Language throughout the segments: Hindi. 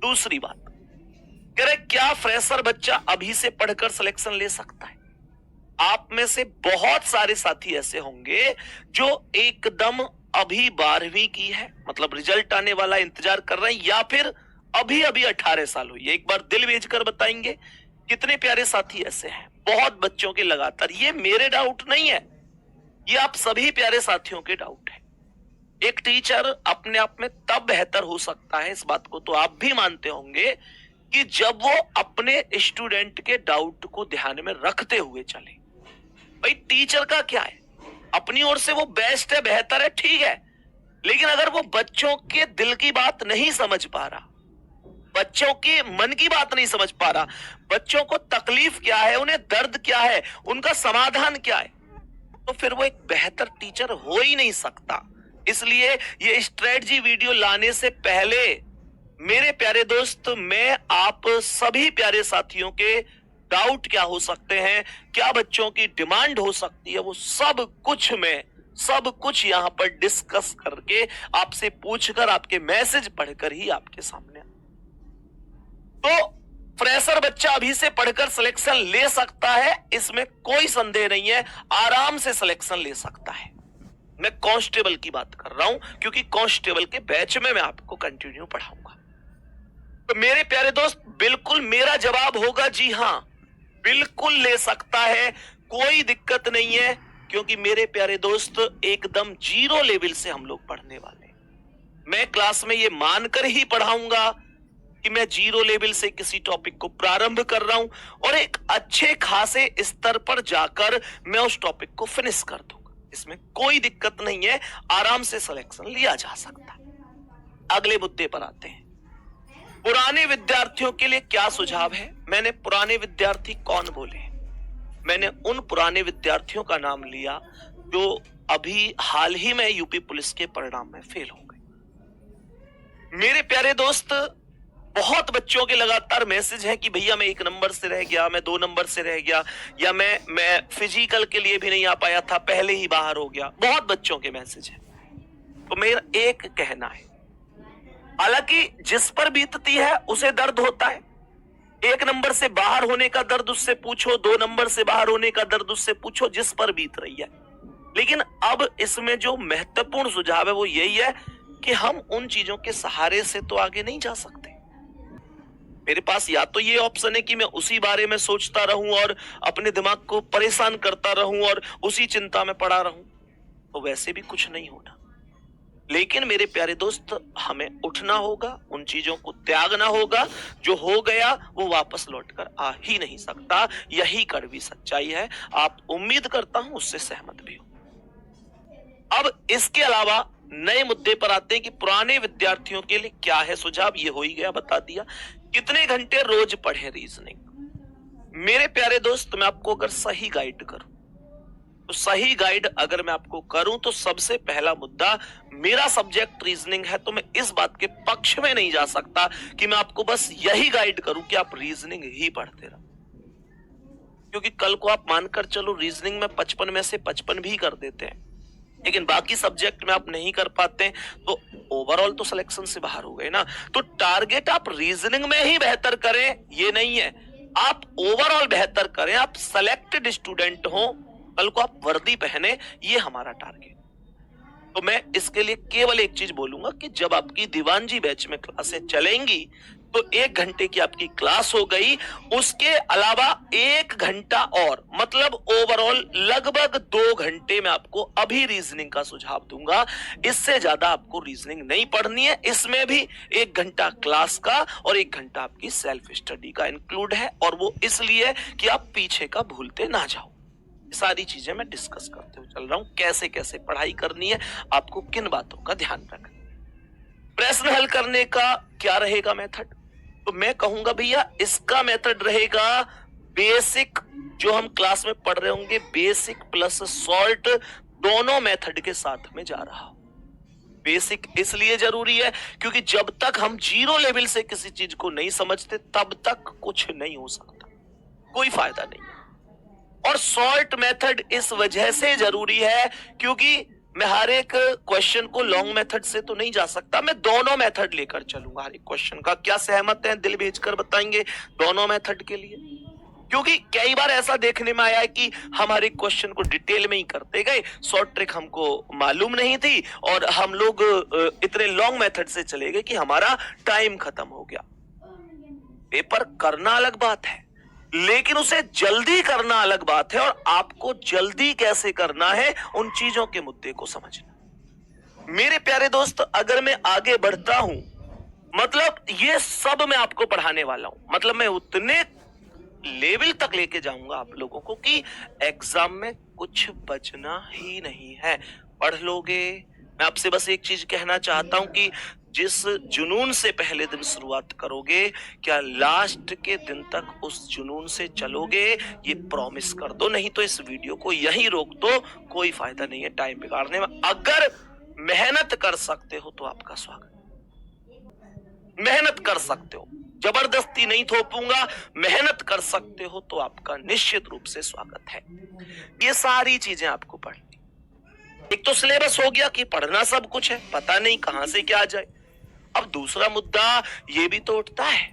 दूसरी बात, कह रहे क्या फ्रेशर बच्चा अभी से पढ़कर सिलेक्शन ले सकता है? आप में से बहुत सारे साथी ऐसे होंगे जो एकदम अभी 12वीं की है, मतलब रिजल्ट आने वाला इंतजार कर रहे हैं, या फिर अभी अभी 18 साल हुई है। एक बार दिल भेज कर बताएंगे कितने प्यारे साथी ऐसे हैं? बहुत बच्चों के लगातार। ये मेरे डाउट नहीं है, ये आप सभी प्यारे साथियों के डाउट है। एक टीचर अपने आप में तब बेहतर हो सकता है, इस बात को तो आप भी मानते होंगे, कि जब वो अपने स्टूडेंट के डाउट को ध्यान में रखते हुए चले। भाई टीचर का क्या है, अपनी ओर से वो बेस्ट है, बेहतर है, ठीक है, लेकिन अगर वो बच्चों के दिल की बात नहीं समझ पा रहा, बच्चों के मन की बात नहीं समझ पा रहा, बच्चों को तकलीफ क्या है, उन्हें दर्द क्या है, उनका समाधान क्या है, तो फिर वो एक बेहतर टीचर हो ही नहीं सकता। इसलिए ये स्ट्रेटजी वीडियो लाने से पहले मेरे प्यारे दोस्त, मैं आप सभी प्यारे साथियों के डाउट क्या हो सकते हैं, क्या बच्चों की डिमांड हो सकती है, वो सब कुछ यहां पर डिस्कस करके, आपसे पूछकर, आपके मैसेज पढ़कर ही आपके सामने। तो फ्रेशर बच्चा अभी से पढ़कर सिलेक्शन ले सकता है, इसमें कोई संदेह नहीं है, आराम से सिलेक्शन ले सकता है। मैं कांस्टेबल की बात कर रहा हूं, क्योंकि कांस्टेबल के बैच में मैं आपको कंटिन्यू पढ़ाऊंगा। तो मेरे प्यारे दोस्त, बिल्कुल मेरा जवाब होगा जी हां, बिल्कुल ले सकता है, कोई दिक्कत नहीं है, क्योंकि मेरे प्यारे दोस्त एकदम जीरो लेवल से हम लोग पढ़ने वाले। मैं क्लास में ये मानकर ही पढ़ाऊंगा कि मैं जीरो लेवल से किसी टॉपिक को प्रारंभ कर रहा हूं और एक अच्छे खासे स्तर पर जाकर मैं उस टॉपिक को फिनिश कर दूंगा। इसमें कोई दिक्कत नहीं है, आराम से सिलेक्शन लिया जा सकता है। अगले मुद्दे पर आते हैं, पुराने विद्यार्थियों के लिए क्या सुझाव है? मैंने पुराने विद्यार्थी कौन बोले? मैंने उन पुराने विद्यार्थियों का नाम लिया जो अभी हाल ही में यूपी पुलिस के परिणाम में फेल हो गए। मेरे प्यारे दोस्त, बहुत बच्चों के लगातार मैसेज है कि भैया मैं 1 नंबर से रह गया, मैं 2 नंबर से रह गया, या मैं फिजिकल के लिए भी नहीं आ पाया था, पहले ही बाहर हो गया। बहुत बच्चों के मैसेज है। तो मेरा एक कहना है, हालांकि जिस पर बीतती है उसे दर्द होता है। 1 नंबर से बाहर होने का दर्द उससे पूछो, 2 नंबर से बाहर होने का दर्द उससे पूछो, जिस पर बीत रही है। लेकिन अब इसमें जो महत्वपूर्ण सुझाव है वो यही है कि हम उन चीजों के सहारे से तो आगे नहीं जा सकते। मेरे पास या तो ये ऑप्शन है कि मैं उसी बारे में सोचता रहूं और अपने दिमाग को परेशान करता रहूं और उसी चिंता में पड़ा रहूं, तो वैसे भी कुछ नहीं होना। लेकिन मेरे प्यारे दोस्त, हमें उठना होगा, उन चीजों को त्यागना होगा। जो हो गया वो वापस लौटकर आ ही नहीं सकता, यही कड़वी सच्चाई है। आप उम्मीद करता हूं उससे सहमत भी हो। अब इसके अलावा नए मुद्दे पर आते हैं कि पुराने विद्यार्थियों के लिए क्या है सुझाव। ये हो ही गया, बता दिया। कितने घंटे रोज पढ़े रीजनिंग? मेरे प्यारे दोस्त, मैं आपको अगर सही गाइड करूं, तो सही गाइड अगर मैं आपको करूं, तो सबसे पहला मुद्दा, मेरा सब्जेक्ट रीजनिंग है, तो मैं इस बात के पक्ष में नहीं जा सकता कि मैं आपको बस यही गाइड करूं कि आप रीजनिंग ही पढ़ते रहो। क्योंकि कल को आप मानकर चलो रीजनिंग में 55 में से 55 भी कर देते हैं, लेकिन बाकी सब्जेक्ट में आप नहीं कर पाते, तो ओवरऑल तो सिलेक्शन से बाहर हो गए ना। तो टारगेट आप रीजनिंग में ही बेहतर करें ये नहीं है, आप ओवरऑल बेहतर करें, आप सेलेक्टेड स्टूडेंट हो, कल को आप वर्दी पहने, ये हमारा टारगेट। तो मैं इसके लिए केवल एक चीज बोलूंगा कि जब आपकी दीवानजी बैच में क्लासें चलेंगी तो 1 घंटे की आपकी क्लास हो गई, उसके अलावा 1 घंटा और, मतलब ओवरऑल लगभग 2 घंटे में आपको अभी रीजनिंग का सुझाव दूंगा। इससे ज्यादा आपको रीजनिंग नहीं पढ़नी है। इसमें भी 1 घंटा क्लास का और 1 घंटा आपकी सेल्फ स्टडी का इंक्लूड है, और वो इसलिए कि आप पीछे का भूलते ना जाओ। सारी चीजें मैं डिस्कस करते हुए चल रहा हूं, कैसे कैसे पढ़ाई करनी है, आपको किन बातों का ध्यान रखना। प्रश्न हल करने का क्या रहेगा मेथड? तो मैं कहूंगा भैया इसका मेथड रहेगा बेसिक, जो हम क्लास में पढ़ रहे होंगे, बेसिक प्लस सॉल्ट, दोनों मेथड के साथ में जा रहा हूं। बेसिक इसलिए जरूरी है क्योंकि जब तक हम जीरो लेवल से किसी चीज को नहीं समझते तब तक कुछ नहीं हो सकता, कोई फायदा नहीं। और सॉल्ट मेथड इस वजह से जरूरी है क्योंकि मैं हर एक क्वेश्चन को लॉन्ग मेथड से तो नहीं जा सकता, मैं दोनों मेथड लेकर चलूंगा हर एक क्वेश्चन का। क्या सहमत हैं? दिल भेजकर बताएंगे दोनों मेथड के लिए, क्योंकि कई बार ऐसा देखने में आया है कि हम हर एक क्वेश्चन को डिटेल में ही करते गए, शॉर्ट ट्रिक हमको मालूम नहीं थी और हम लोग इतने लॉन्ग मेथड से चले गए कि हमारा टाइम खत्म हो गया। पेपर करना अलग बात है, लेकिन उसे जल्दी करना अलग बात है, और आपको जल्दी कैसे करना है उन चीजों के मुद्दे को समझना। मेरे प्यारे दोस्त, अगर मैं आगे बढ़ता हूं, मतलब ये सब मैं आपको पढ़ाने वाला हूं, मतलब मैं उतने लेवल तक लेके जाऊंगा आप लोगों को कि एग्जाम में कुछ बचना ही नहीं है। पढ़ लोगे। मैं आपसे बस एक चीज कहना चाहता हूं कि जिस जुनून से पहले दिन शुरुआत करोगे, क्या लास्ट के दिन तक उस जुनून से चलोगे? ये प्रॉमिस कर दो, नहीं तो इस वीडियो को यहीं रोक दो, कोई फायदा नहीं है टाइम बिगाड़ने में। अगर मेहनत कर सकते हो तो आपका स्वागत, मेहनत कर सकते हो, जबरदस्ती नहीं थोपूंगा, मेहनत कर सकते हो तो आपका निश्चित रूप से स्वागत है। ये सारी चीजें आपको पढ़नी। एक तो सिलेबस हो गया कि पढ़ना सब कुछ है, पता नहीं कहां से क्या आ जाए। अब दूसरा मुद्दा ये भी तो उठता है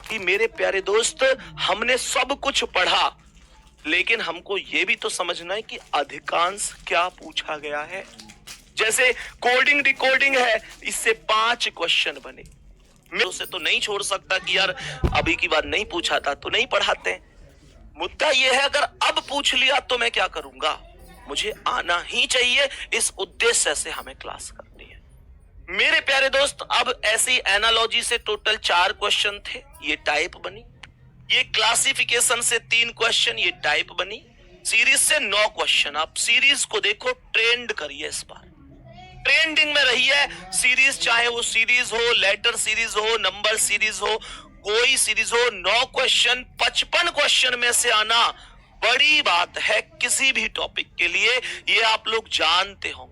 कि मेरे प्यारे दोस्त, हमने सब कुछ पढ़ा, लेकिन हमको ये भी तो समझना है कि अधिकांश क्या पूछा गया है। जैसे कोडिंग डिकोडिंग है, इससे 5 क्वेश्चन बने। मैं उसे तो नहीं छोड़ सकता कि यार अभी की बार नहीं पूछा था तो नहीं पढ़ाते। मुद्दा यह है, अगर अब पूछ लिया तो मैं क्या करूंगा? मुझे आना ही चाहिए, इस उद्देश्य से हमें क्लास करनी है। मेरे प्यारे दोस्त, अब ऐसी एनालॉजी से टोटल 4 क्वेश्चन थे, ये टाइप बनी। ये क्लासिफिकेशन से 3 क्वेश्चन, ये टाइप बनी। सीरीज से 9 क्वेश्चन। आप सीरीज को देखो, ट्रेंड करिए, इस बार ट्रेंडिंग में रही है सीरीज, चाहे वो सीरीज हो, लेटर सीरीज हो, नंबर सीरीज हो, कोई सीरीज हो। 9 क्वेश्चन 55 क्वेश्चन में से आना बड़ी बात है किसी भी टॉपिक के लिए, ये आप लोग जानते होंगे।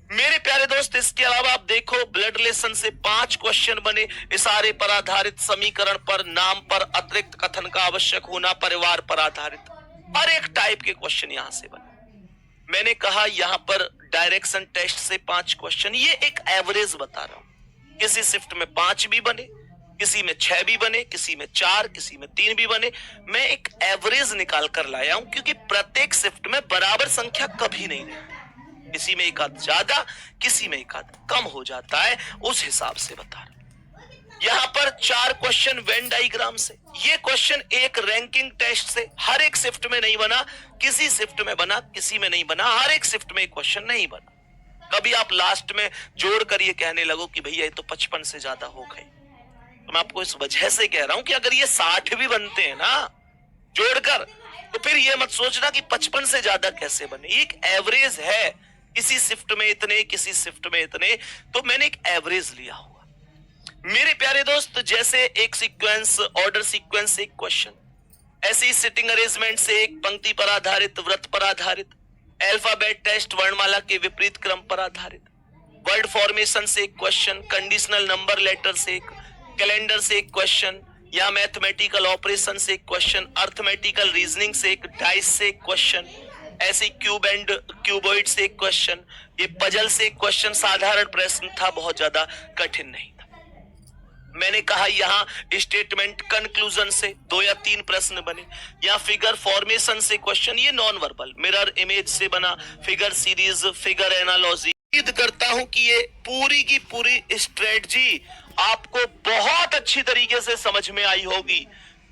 मेरे प्यारे दोस्त, इसके अलावा आप देखो, ब्लड रिलेशन से 5 क्वेश्चन बने, इशारे पर आधारित, समीकरण पर, नाम पर, अतिरिक्त कथन का आवश्यक होना, परिवार पर आधारित, हर एक टाइप के क्वेश्चन यहां से बने। मैंने कहा यहां पर डायरेक्शन टेस्ट से 5 क्वेश्चन, ये एक एवरेज बता रहा हूं। किसी शिफ्ट में 5 भी बने, किसी में 6 भी बने, किसी में 4, किसी में 3 भी बने। मैं एक एवरेज निकाल कर लाया हूं, क्योंकि प्रत्येक शिफ्ट में बराबर संख्या कभी नहीं रहती, किसी में एक आध ज्यादा, किसी में एक आध कम हो जाता है, उस हिसाब से बता रहा हूं। यहां पर 4 क्वेश्चन वेन डायग्राम से। ये क्वेश्चन एक रैंकिंग टेस्ट से, हर एक शिफ्ट में नहीं बना, किसी शिफ्ट में बना, किसी में नहीं बना, हर एक शिफ्ट में एक क्वेश्चन नहीं बना। कभी आप लास्ट में जोड़ कर ये कहने लगो कि भैया ये तो 55 से ज्यादा हो गए, तो मैं आपको इस वजह से कह रहा हूं कि अगर ये 60 भी बनते हैं ना जोड़कर, तो फिर ये मत सोचना कि 55 से ज्यादा कैसे बने। एक एवरेज है, किसी शिफ्ट में इतने, किसी शिफ्ट में इतने, तो मैंने एक एवरेज लिया हुआ। मेरे प्यारे दोस्त, जैसे एक सीक्वेंस, ऑर्डर सीक्वेंस से एक क्वेश्चन, ऐसे ही सिटिंग अरेंजमेंट से एक, पंक्ति पर आधारित, व्रत पर आधारित, अल्फाबेट टेस्ट वर्णमाला के विपरीत क्रम पर आधारित, वर्ड फॉर्मेशन से एक क्वेश्चन, कंडीशनल नंबर लेटर से एक, कैलेंडर से एक क्वेश्चन, या मैथमेटिकल ऑपरेशन से एक क्वेश्चन, अर्थमेटिकल रीजनिंग से एक, डाइस से एक क्वेश्चन, ऐसे क्यूब एंड क्यूबॉइड से एक क्वेश्चन, ये पजल से एक क्वेश्चन। साधारण प्रश्न था, बहुत ज्यादा कठिन नहीं। मैंने कहा यहाँ स्टेटमेंट कंक्लूजन से 2 या 3 प्रश्न बने, यहाँ फिगर फॉर्मेशन से क्वेश्चन, ये नॉन वर्बल, मिरर इमेज से बना, फिगर सीरीज, फिगर एनालॉजी। उम्मीद करता हूं कि ये पूरी की पूरी स्ट्रेटजी आपको बहुत अच्छी तरीके से समझ में आई होगी।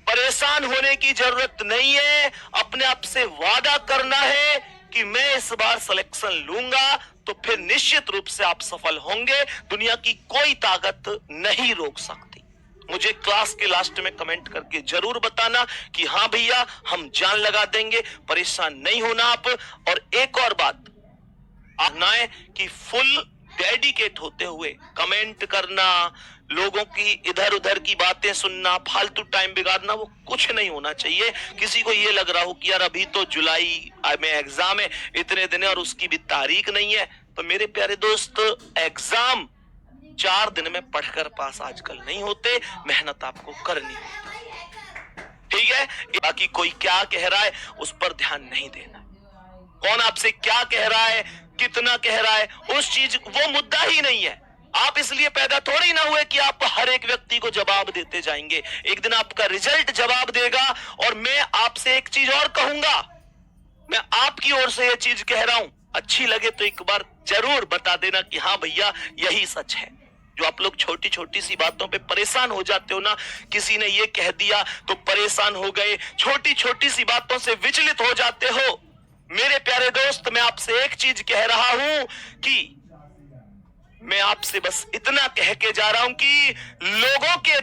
परेशान होने की जरूरत नहीं है, अपने आप से वादा करना है कि मैं इस बार सिलेक्शन लूंगा, तो फिर निश्चित रूप से आप सफल होंगे। दुनिया की कोई ताकत नहीं रोक सकती। मुझे क्लास के लास्ट में कमेंट करके जरूर बताना कि हाँ भैया हम जान लगा देंगे, परेशान नहीं होना आप। और एक और बात आना है कि फुल डेडिकेट होते हुए कमेंट करना, लोगों की इधर उधर की बातें सुनना, फालतू टाइम बिगाड़ना, वो कुछ नहीं होना चाहिए। किसी को ये लग रहा हो कि यार अभी तो जुलाई में एग्जाम है, इतने दिन है और उसकी भी तारीख नहीं है, तो मेरे प्यारे दोस्त, एग्जाम 4 दिन में पढ़कर पास आजकल नहीं होते, मेहनत आपको करनी होती। ठीक है, बाकी कोई क्या कह रहा है उस पर ध्यान नहीं देना। कौन आपसे क्या कह रहा है, कितना कह रहा है, उस चीज वो मुद्दा ही नहीं है। आप इसलिए पैदा थोड़ी ना हुए कि आप हर एक व्यक्ति को जवाब देते जाएंगे। एक दिन आपका रिजल्ट जवाब देगा। और मैं आपसे एक चीज और कहूंगा, मैं आपकी ओर से ये चीज कह रहा हूं, अच्छी लगे तो एक बार जरूर बता देना कि हाँ भैया यही सच है। जो आप लोग छोटी छोटी सी बातों पे परेशान हो जाते हो ना, किसी ने ये कह दिया तो परेशान हो गए, छोटी छोटी सी बातों से विचलित हो जाते हो। मेरे प्यारे दोस्त, मैं आपसे एक चीज कह रहा हूं कि मैं आपसे बस इतना कह के जा रहा हूं कि लोगों के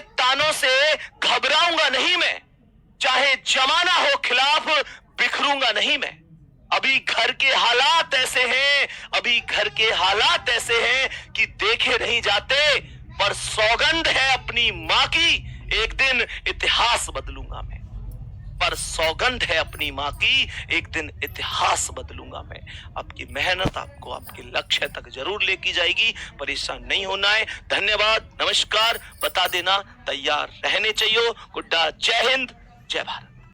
तानों से घबराऊंगा नहीं मैं, चाहे जमाना हो खिलाफ बिखरूंगा नहीं मैं। अभी घर के हालात ऐसे हैं कि देखे नहीं जाते, पर सौगंध है अपनी मां की, एक दिन इतिहास बदलूंगा मैं। पर सौगंध है अपनी मां की, एक दिन इतिहास बदलूंगा मैं। आपकी मेहनत आपको आपके लक्ष्य तक जरूर लेके जाएगी, परेशान नहीं होना है। धन्यवाद, नमस्कार। बता देना तैयार रहने चाहिए। गुड्डा, जय हिंद, जय भारत।